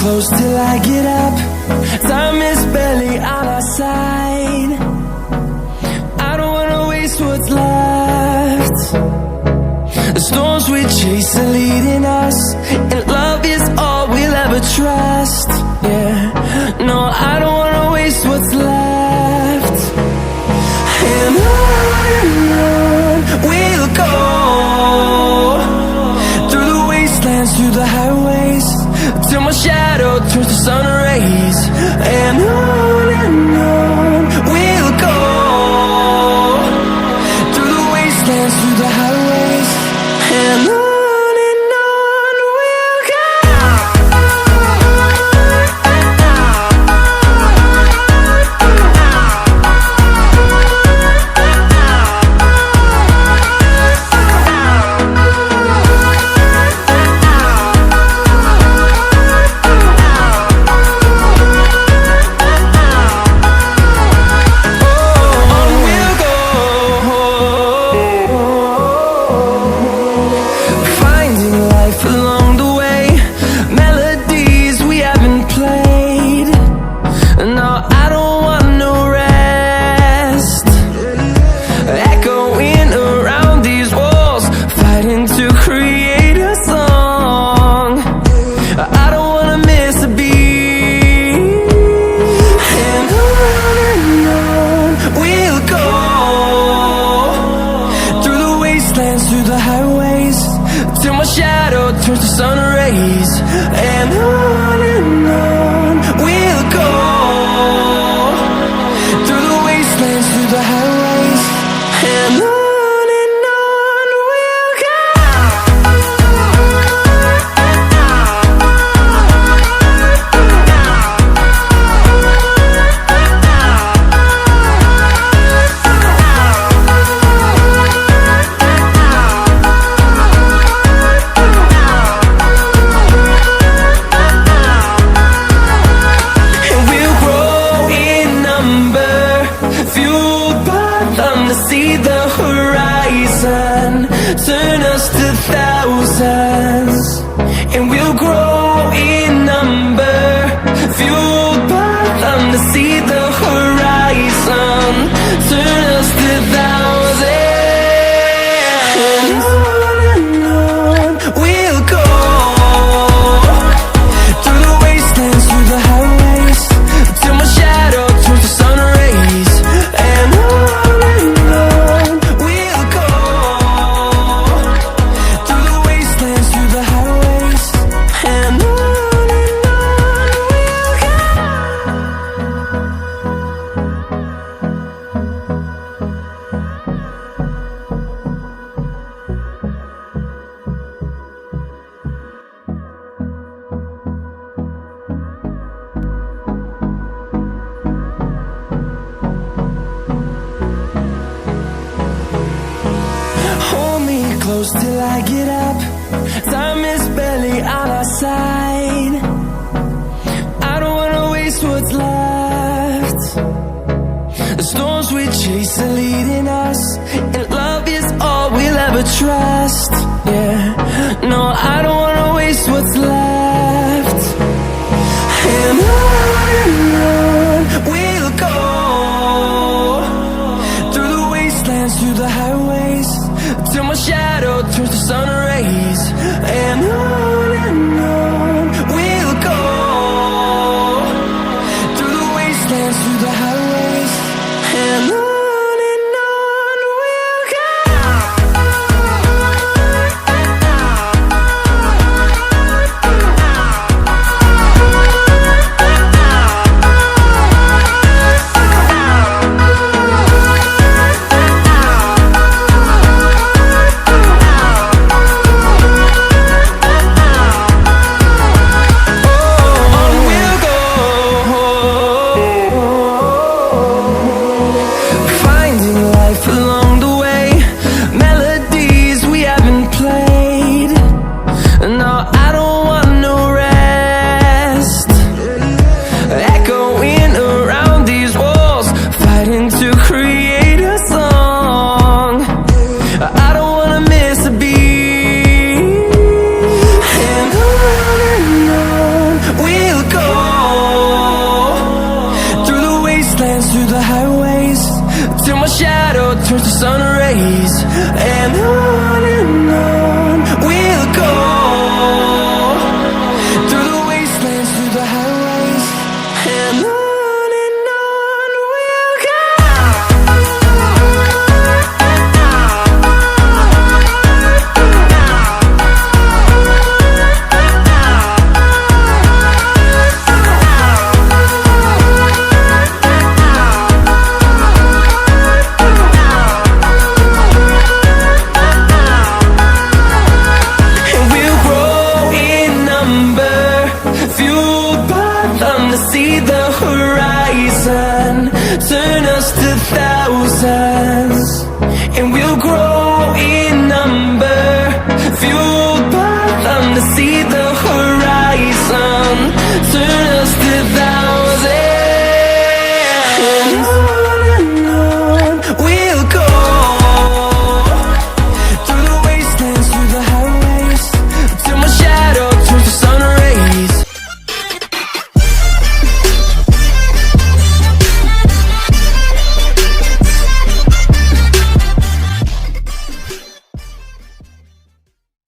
close till I get up. Time is barely on our side. I don't wanna waste what's left. The storms we chase are leading us, and love is all we'll ever trust. Yeah, no, I don't wanna waste what's left. And on we'll go, through the wastelands, through the highways, till my shadow turns to sun rays. And on we'll go, through the wastelands, through the highways, and on we'll go. Till I get up, time is barely on our side. I don't wanna waste what's left. The storms we chase are leading us, and love is all we'll ever trust. Yeah, no, I don't wanna waste what's left. And on we'll go, through the wastelands, through the highways, till my shadow turns to sun rays. And on we'll go, through the wastelands, through the highways, and on we'll go. turns to sun rays, and on we'll go, through the wastelands, through the highways, and on we'll go. See the horizon, turn us to thousands.